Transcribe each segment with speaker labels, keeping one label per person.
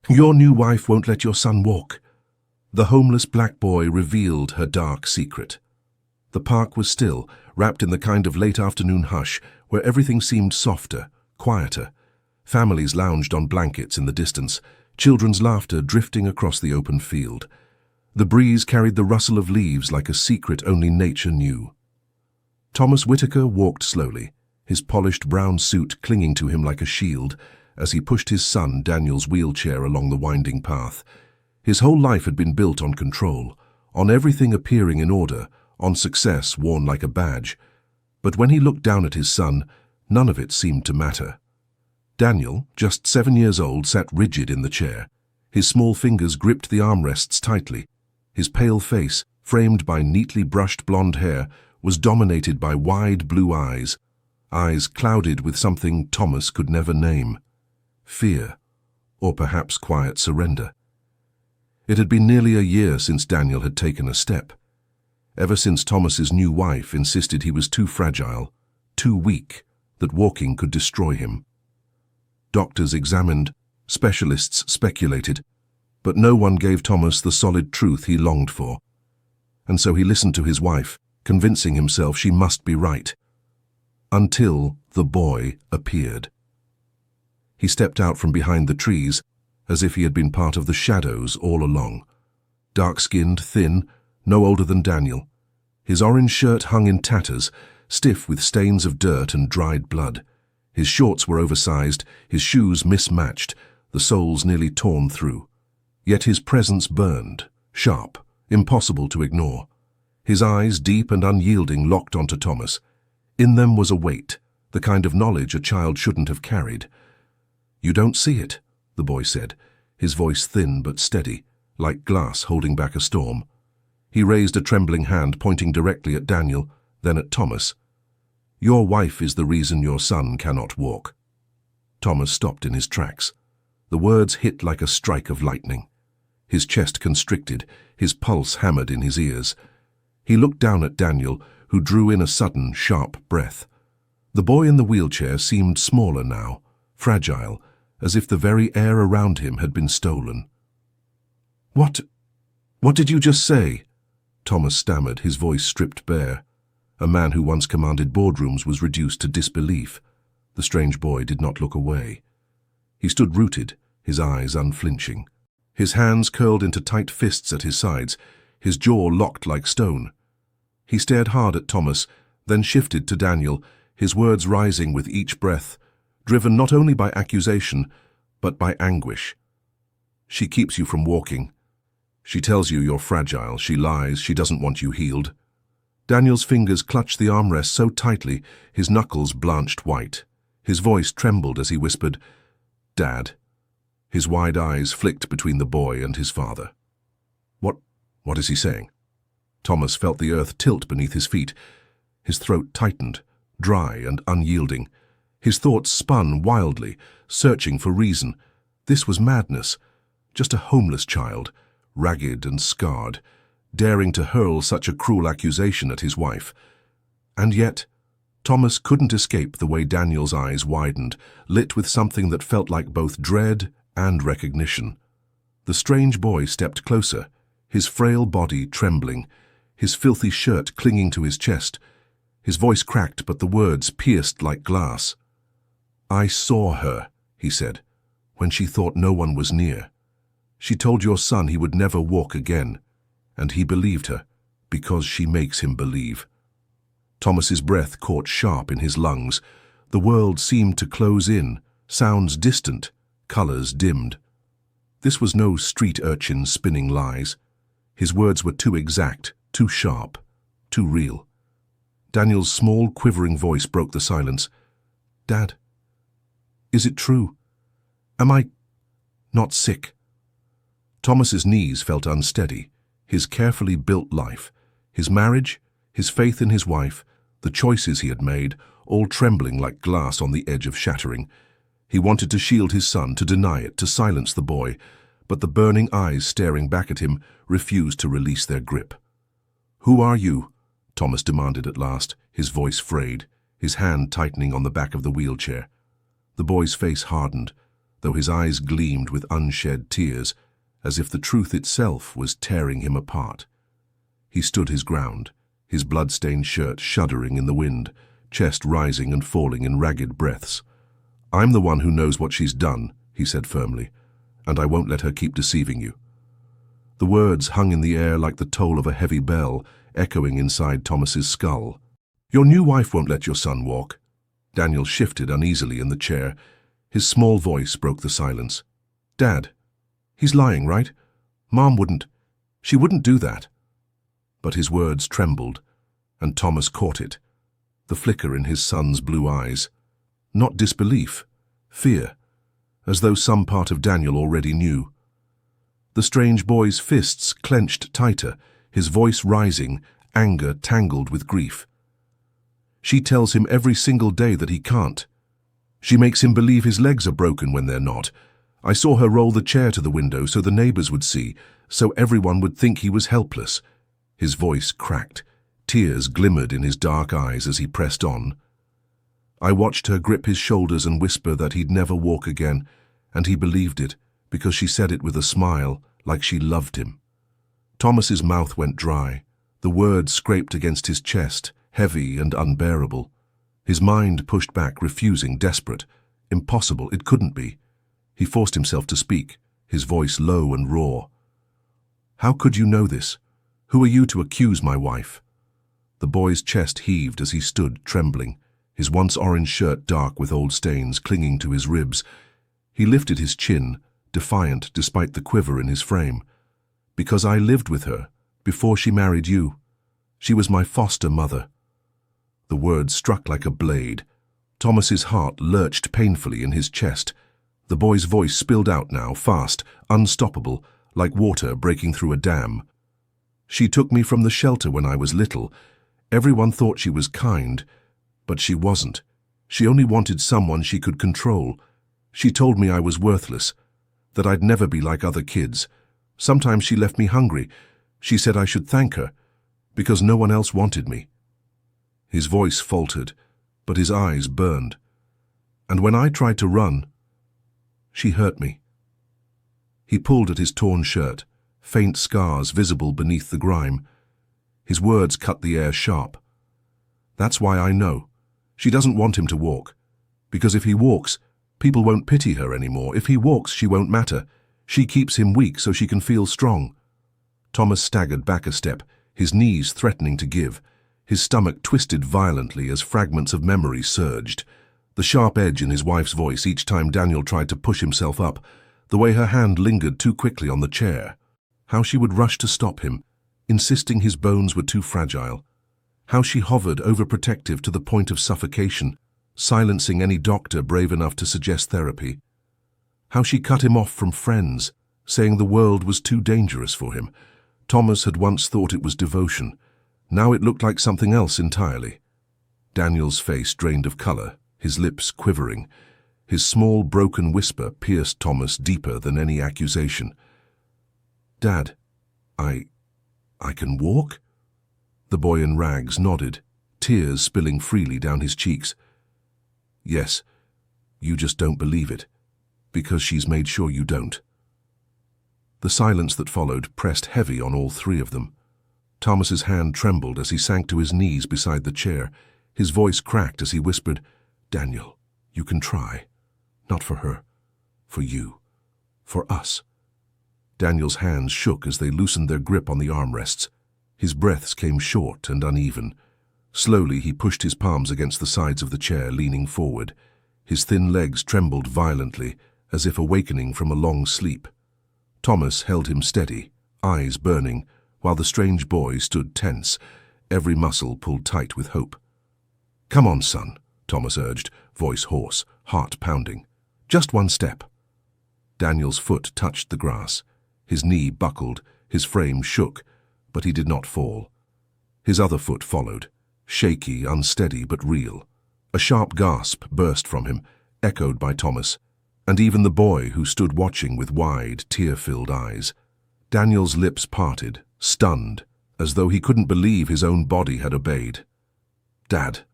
Speaker 1: Your new wife won't let your son walk. The homeless black boy revealed her dark secret. The park was still, wrapped in the kind of late afternoon hush where everything seemed softer, quieter. Families lounged on blankets in the distance, children's laughter drifting across the open field. The breeze carried the rustle of leaves like a secret only nature knew. Thomas Whitaker walked slowly, his polished brown suit clinging to him like a shield, as he pushed his son Daniel's wheelchair along the winding path. His whole life had been built on control, on everything appearing in order, on success worn like a badge. But when he looked down at his son, none of it seemed to matter. Daniel, just 7 years old, sat rigid in the chair. His small fingers gripped the armrests tightly. His pale face, framed by neatly brushed blonde hair, was dominated by wide blue eyes, eyes clouded with something Thomas could never name. Fear, or perhaps quiet surrender. It had been nearly a year since Daniel had taken a step. Ever since Thomas's new wife insisted he was too fragile, too weak, that walking could destroy him. Doctors examined, specialists speculated, but no one gave Thomas the solid truth he longed for. And so he listened to his wife, convincing himself she must be right. Until the boy appeared. He stepped out from behind the trees, as if he had been part of the shadows all along. Dark-skinned, thin, no older than Daniel. His orange shirt hung in tatters, stiff with stains of dirt and dried blood. His shorts were oversized, his shoes mismatched, the soles nearly torn through. Yet his presence burned, sharp, impossible to ignore. His eyes, deep and unyielding, locked onto Thomas. In them was a weight, the kind of knowledge a child shouldn't have carried. "You don't see it," the boy said, his voice thin but steady, like glass holding back a storm. He raised a trembling hand, pointing directly at Daniel, then at Thomas. "Your wife is the reason your son cannot walk." Thomas stopped in his tracks. The words hit like a strike of lightning. His chest constricted, his pulse hammered in his ears. He looked down at Daniel, who drew in a sudden, sharp breath. The boy in the wheelchair seemed smaller now, fragile, as if the very air around him had been stolen. What did you just say?" Thomas stammered, his voice stripped bare. A man who once commanded boardrooms was reduced to disbelief. The strange boy did not look away. He stood rooted, his eyes unflinching. His hands curled into tight fists at his sides, his jaw locked like stone. He stared hard at Thomas, then shifted to Daniel, his words rising with each breath, driven not only by accusation, but by anguish. "She keeps you from walking. She tells you you're fragile, she lies, she doesn't want you healed." Daniel's fingers clutched the armrest so tightly, his knuckles blanched white. His voice trembled as he whispered, "Dad." His wide eyes flicked between the boy and his father. What is he saying?" Thomas felt the earth tilt beneath his feet. His throat tightened, dry and unyielding. His thoughts spun wildly, searching for reason. This was madness. Just a homeless child, ragged and scarred, daring to hurl such a cruel accusation at his wife. And yet, Thomas couldn't escape the way Daniel's eyes widened, lit with something that felt like both dread and recognition. The strange boy stepped closer, his frail body trembling, his filthy shirt clinging to his chest. His voice cracked, but the words pierced like glass. "I saw her," he said, "when she thought no one was near. She told your son he would never walk again, and he believed her, because she makes him believe." Thomas's breath caught sharp in his lungs. The world seemed to close in, sounds distant, colors dimmed. This was no street urchin spinning lies. His words were too exact, too sharp, too real. Daniel's small, quivering voice broke the silence. "Dad, is it true? Am I not sick?" Thomas's knees felt unsteady, his carefully built life, his marriage, his faith in his wife, the choices he had made, all trembling like glass on the edge of shattering. He wanted to shield his son, to deny it, to silence the boy, but the burning eyes staring back at him refused to release their grip. "Who are you?" Thomas demanded at last, his voice frayed, his hand tightening on the back of the wheelchair. The boy's face hardened. though his eyes gleamed with unshed tears, as if the truth itself was tearing him apart. He stood his ground, his blood-stained shirt shuddering in the wind, chest rising and falling in ragged breaths. "I'm the one who knows what she's done," he said firmly, "and I won't let her keep deceiving you." The words hung in the air like the toll of a heavy bell, echoing inside Thomas's skull. "Your new wife won't let your son walk." Daniel shifted uneasily in the chair. His small voice broke the silence. "Dad, he's lying, right? Mom wouldn't. She wouldn't do that." But his words trembled, and Thomas caught it, the flicker in his son's blue eyes. Not disbelief, fear, as though some part of Daniel already knew. The strange boy's fists clenched tighter, his voice rising, anger tangled with grief. "She tells him every single day that he can't. She makes him believe his legs are broken when they're not. I saw her roll the chair to the window so the neighbors would see, so everyone would think he was helpless." His voice cracked. Tears glimmered in his dark eyes as he pressed on. "I watched her grip his shoulders and whisper that he'd never walk again, and he believed it, because she said it with a smile, like she loved him." Thomas's mouth went dry. The words scraped against his chest, heavy and unbearable. His mind pushed back, refusing, desperate. Impossible, it couldn't be. He forced himself to speak, his voice low and raw. "How could you know this? Who are you to accuse my wife?" The boy's chest heaved as he stood, trembling, his once orange shirt dark with old stains clinging to his ribs. He lifted his chin, defiant despite the quiver in his frame. "Because I lived with her, before she married you. She was my foster mother." The words struck like a blade. Thomas's heart lurched painfully in his chest. The boy's voice spilled out now, fast, unstoppable, like water breaking through a dam. "She took me from the shelter when I was little. Everyone thought she was kind, but she wasn't. She only wanted someone she could control. She told me I was worthless, that I'd never be like other kids. Sometimes she left me hungry. She said I should thank her, because no one else wanted me." His voice faltered, but his eyes burned. "And when I tried to run, she hurt me." He pulled at his torn shirt, faint scars visible beneath the grime. His words cut the air sharp. "That's why I know. She doesn't want him to walk. Because if he walks, people won't pity her anymore. If he walks, she won't matter. She keeps him weak so she can feel strong." Thomas staggered back a step, his knees threatening to give. His stomach twisted violently as fragments of memory surged. The sharp edge in his wife's voice each time Daniel tried to push himself up, the way her hand lingered too quickly on the chair. How she would rush to stop him, insisting his bones were too fragile. How she hovered overprotective to the point of suffocation, silencing any doctor brave enough to suggest therapy. How she cut him off from friends, saying the world was too dangerous for him. Thomas had once thought it was devotion. Now it looked like something else entirely. Daniel's face drained of color, his lips quivering. His small, broken whisper pierced Thomas deeper than any accusation. "Dad, I can walk?" The boy in rags nodded, tears spilling freely down his cheeks. "Yes, you just don't believe it, because she's made sure you don't." The silence that followed pressed heavy on all three of them. Thomas's hand trembled as he sank to his knees beside the chair. His voice cracked as he whispered, "Daniel, you can try. Not for her. For you. For us." Daniel's hands shook as they loosened their grip on the armrests. His breaths came short and uneven. Slowly he pushed his palms against the sides of the chair, leaning forward. His thin legs trembled violently, as if awakening from a long sleep. Thomas held him steady, eyes burning, while the strange boy stood tense, every muscle pulled tight with hope. "Come on, son," Thomas urged, voice hoarse, heart pounding. "Just one step." Daniel's foot touched the grass. His knee buckled, his frame shook, but he did not fall. His other foot followed, shaky, unsteady, but real. A sharp gasp burst from him, echoed by Thomas, and even the boy who stood watching with wide, tear-filled eyes. Daniel's lips parted, stunned, as though he couldn't believe his own body had obeyed. "Dad,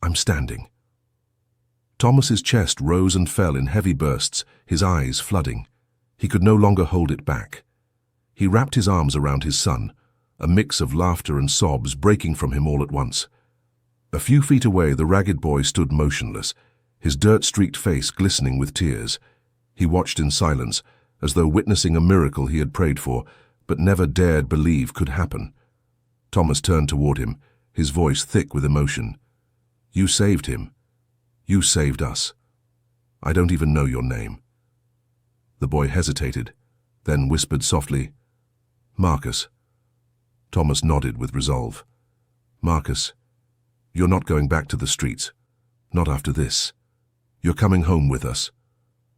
Speaker 1: I'm standing." Thomas's chest rose and fell in heavy bursts, his eyes flooding. He could no longer hold it back. He wrapped his arms around his son, a mix of laughter and sobs breaking from him all at once. A few feet away, the ragged boy stood motionless, his dirt-streaked face glistening with tears. He watched in silence, as though witnessing a miracle he had prayed for, but never dared believe could happen. Thomas turned toward him, his voice thick with emotion. "You saved him. You saved us. I don't even know your name." The boy hesitated, then whispered softly, "Marcus." Thomas nodded with resolve. "Marcus, you're not going back to the streets. Not after this. You're coming home with us."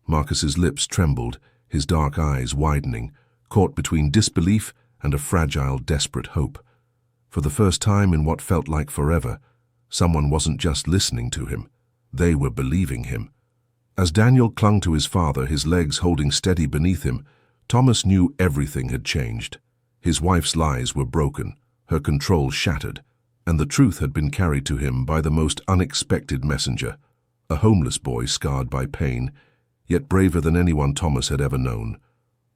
Speaker 1: Marcus's lips trembled, his dark eyes widening, caught between disbelief and a fragile, desperate hope. For the first time in what felt like forever, someone wasn't just listening to him. They were believing him. As Daniel clung to his father, his legs holding steady beneath him, Thomas knew everything had changed. His wife's lies were broken, her control shattered, and the truth had been carried to him by the most unexpected messenger, a homeless boy scarred by pain, yet braver than anyone Thomas had ever known.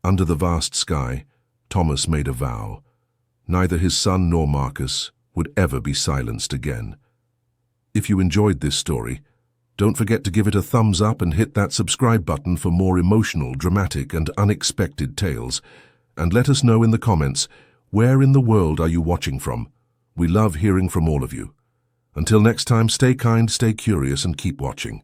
Speaker 1: Under the vast sky, Thomas made a vow. Neither his son nor Marcus would ever be silenced again. If you enjoyed this story, don't forget to give it a thumbs up and hit that subscribe button for more emotional, dramatic, and unexpected tales. And let us know in the comments, where in the world are you watching from? We love hearing from all of you. Until next time, stay kind, stay curious, and keep watching.